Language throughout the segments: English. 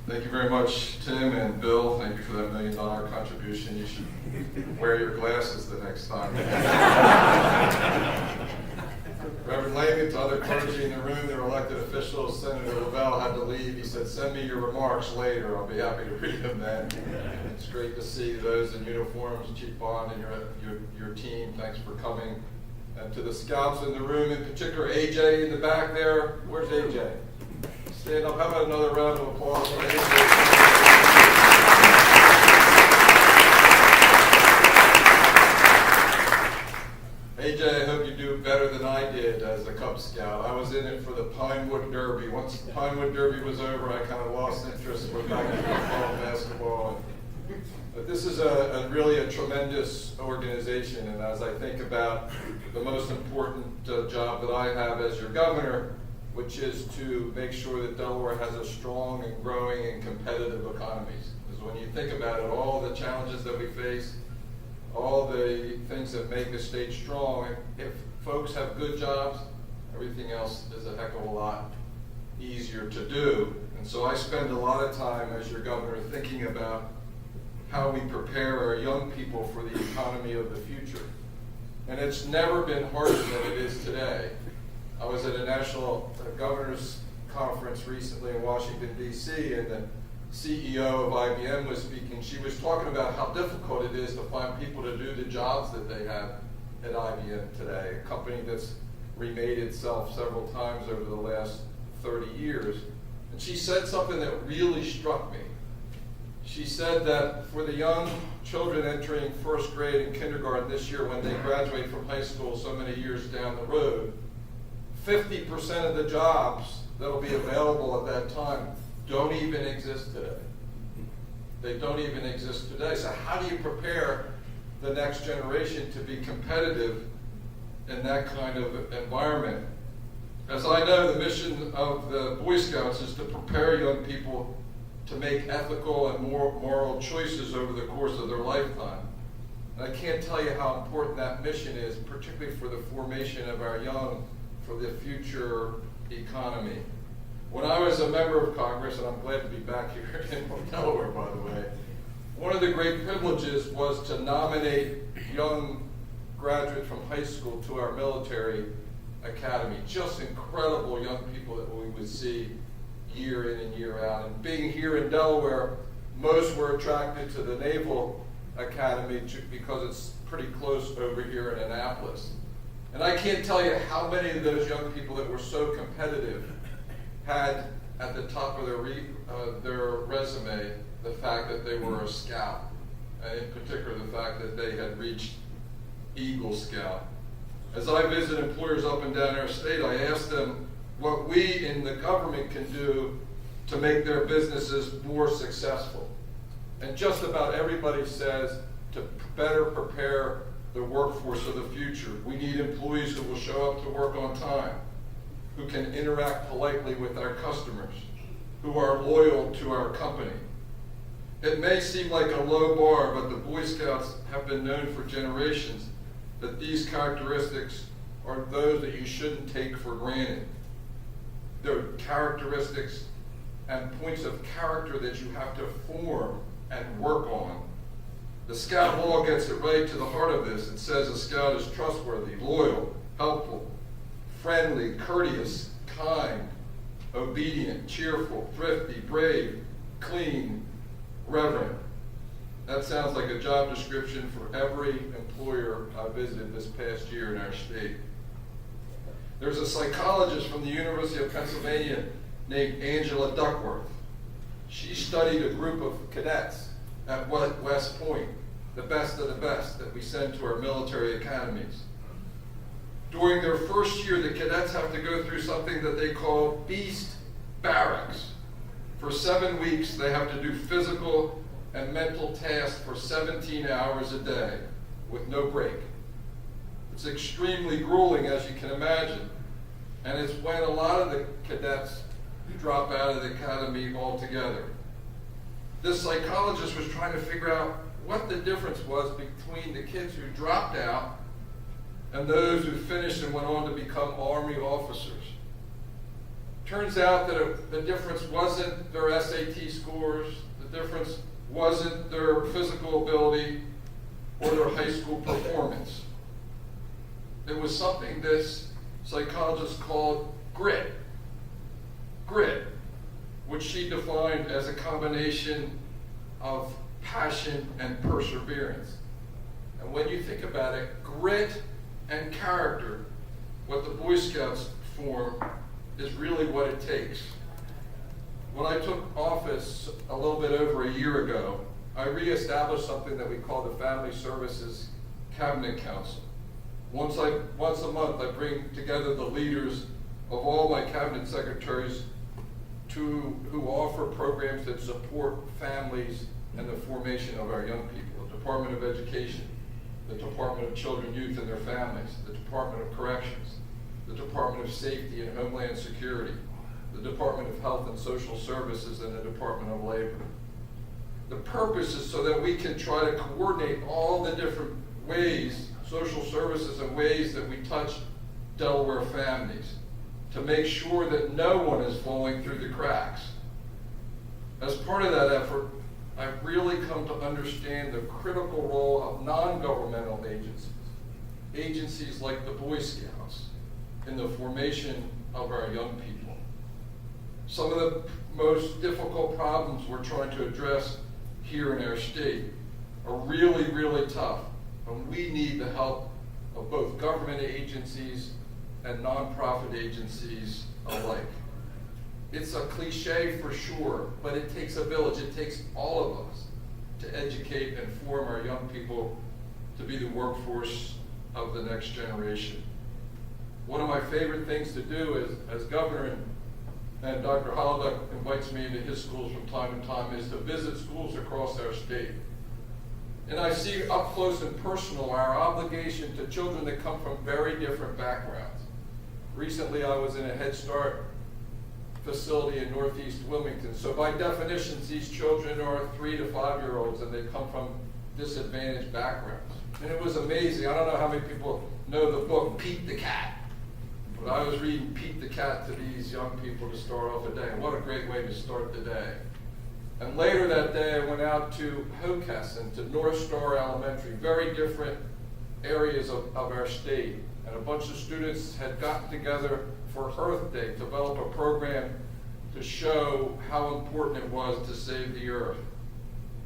Thank you very much, Tim and Bill. Thank you for that $1 million contribution. You should wear your glasses the next time. Reverend Lehman, to other clergy in the room, their elected officials, Senator Lavelle had to leave. He said, send me your remarks later. I'll be happy to read them then. It's great to see those in uniforms, Chief Bond and your team. Thanks for coming. And to the scouts in the room, in particular, AJ in the back there. Where's AJ? Stand up. How about another round of applause for AJ? AJ, I hope you do better than I did as a Cub Scout. I was in it for the Pinewood Derby. Once the Pinewood Derby was over, I kind of lost interest. We're back to football and basketball. But this is really a tremendous organization, and as I think about the most important job that I have as your governor, which is to make sure that Delaware has a strong and growing and competitive economy. Because when you think about it, all the challenges that we face, all the things that make the state strong, if folks have good jobs, everything else is a heck of a lot easier to do. And so I spend a lot of time as your governor thinking about how we prepare our young people for the economy of the future. And it's never been harder than it is today. I was at a national governors conference recently in Washington, D.C., and the CEO of IBM was speaking. She was talking about how difficult it is to find people to do the jobs that they have at IBM today, a company that's remade itself several times over the last 30 years. And she said something that really struck me. She said that for the young children entering first grade and kindergarten this year, when they graduate from high school so many years down the road, 50% of the jobs that will be available at that time don't even exist today. They don't even exist today. So how do you prepare the next generation to be competitive in that kind of environment? As I know, the mission of the Boy Scouts is to prepare young people to make ethical and moral choices over the course of their lifetime. And I can't tell you how important that mission is, particularly for the formation of our young for the future economy. When I was a member of Congress, and I'm glad to be back here in Delaware, by the way, one of the great privileges was to nominate young graduates from high school to our military academy. Just incredible young people that we would see year in and year out. And being here in Delaware, most were attracted to the Naval Academy because it's pretty close over here in Annapolis. And I can't tell you how many of those young people that were so competitive had at the top of their resume the fact that they were a scout, and in particular the fact that they had reached Eagle Scout. As I visit employers up and down our state, I ask them what we in the government can do to make their businesses more successful. And just about everybody says to better prepare the workforce of the future. We need employees who will show up to work on time, who can interact politely with our customers, who are loyal to our company. It may seem like a low bar, but the Boy Scouts have been known for generations that these characteristics are those that you shouldn't take for granted. They're characteristics and points of character that you have to form and work on. The Scout Law gets it right to the heart of this. It says a Scout is trustworthy, loyal, helpful, friendly, courteous, kind, obedient, cheerful, thrifty, brave, clean, reverent. That sounds like a job description for every employer I visited this past year in our state. There's a psychologist from the University of Pennsylvania named Angela Duckworth. She studied a group of cadets at West Point, the best of the best that we send to our military academies. During their first year, the cadets have to go through something that they call beast barracks. For 7 weeks, they have to do physical and mental tasks for 17 hours a day with no break. It's extremely grueling, as you can imagine. And it's when a lot of the cadets drop out of the academy altogether. This psychologist was trying to figure out what the difference was between the kids who dropped out and those who finished and went on to become Army officers. Turns out that the difference wasn't their SAT scores, the difference wasn't their physical ability or their high school performance. It was something this psychologist called grit. Grit, which she defined as a combination of passion and perseverance. And when you think about it, grit and character, what the Boy Scouts form, is really what it takes. When I took office a little bit over a year ago, I reestablished something that we call the Family Services Cabinet Council. Once a month, I bring together the leaders of all my cabinet secretaries who offer programs that support families and the formation of our young people. The Department of Education, the Department of Children, Youth, and their families, the Department of Corrections, the Department of Safety and Homeland Security, the Department of Health and Social Services, and the Department of Labor. The purpose is so that we can try to coordinate all the different ways, social services and ways that we touch Delaware families to make sure that no one is falling through the cracks. As part of that effort, I've really come to understand the critical role of non-governmental agencies like the Boy Scouts in the formation of our young people. Some of the most difficult problems we're trying to address here in our state are really, really tough, and we need the help of both government agencies and nonprofit agencies alike. It's a cliche for sure, but it takes a village. It takes all of us to educate and form our young people to be the workforce of the next generation. One of my favorite things to do is, as governor, and Dr. Holliduck invites me into his schools from time to time, is to visit schools across our state. And I see up close and personal our obligation to children that come from very different backgrounds. Recently, I was in a Head Start facility in Northeast Wilmington. So by definition, these children are 3 to 5-year-olds, and they come from disadvantaged backgrounds. And it was amazing. I don't know how many people know the book Pete the Cat, but I was reading Pete the Cat to these young people to start off the day. And what a great way to start the day. And later that day, I went out to Hockessin, to North Star Elementary, very different areas of our state. And a bunch of students had gotten together for Earth Day to develop a program to show how important it was to save the earth.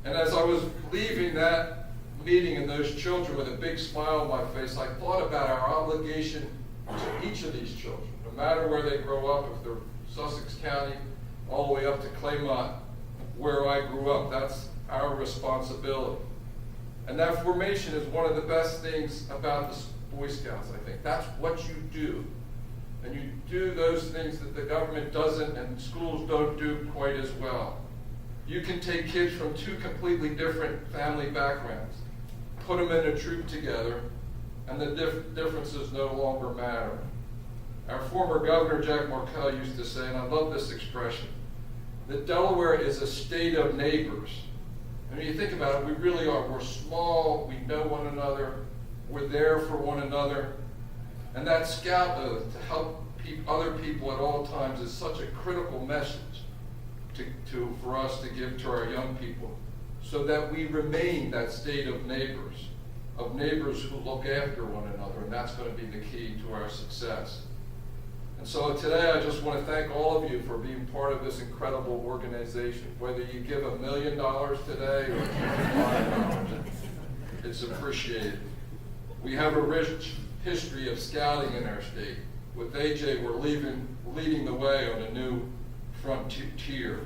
And as I was leaving that meeting and those children with a big smile on my face, I thought about our obligation to each of these children, no matter where they grow up, if they're Sussex County, all the way up to Claymont, where I grew up. That's our responsibility. And that formation is one of the best things about the Boy Scouts, I think. That's what you do. And you do those things that the government doesn't and schools don't do quite as well. You can take kids from 2 completely different family backgrounds, put them in a troop together, and the differences no longer matter. Our former governor, Jack Markell, used to say, and I love this expression, that Delaware is a state of neighbors. And when you think about it, we really are. We're small, we know one another, we're there for one another. And that scout oath to help other people at all times is such a critical message for us to give to our young people, so that we remain that state of neighbors who look after one another, and that's going to be the key to our success. And so today I just want to thank all of you for being part of this incredible organization. Whether you give $1 million today or $5, it's appreciated. We have a rich history of scouting in our state. With AJ, we're leading the way on a new frontier.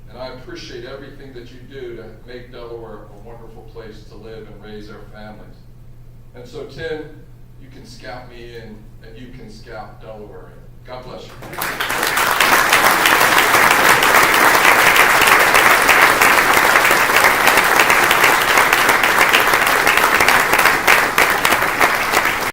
And I appreciate everything that you do to make Delaware a wonderful place to live and raise our families. And so, Tim, you can scout me in, and you can scout Delaware in. God bless you.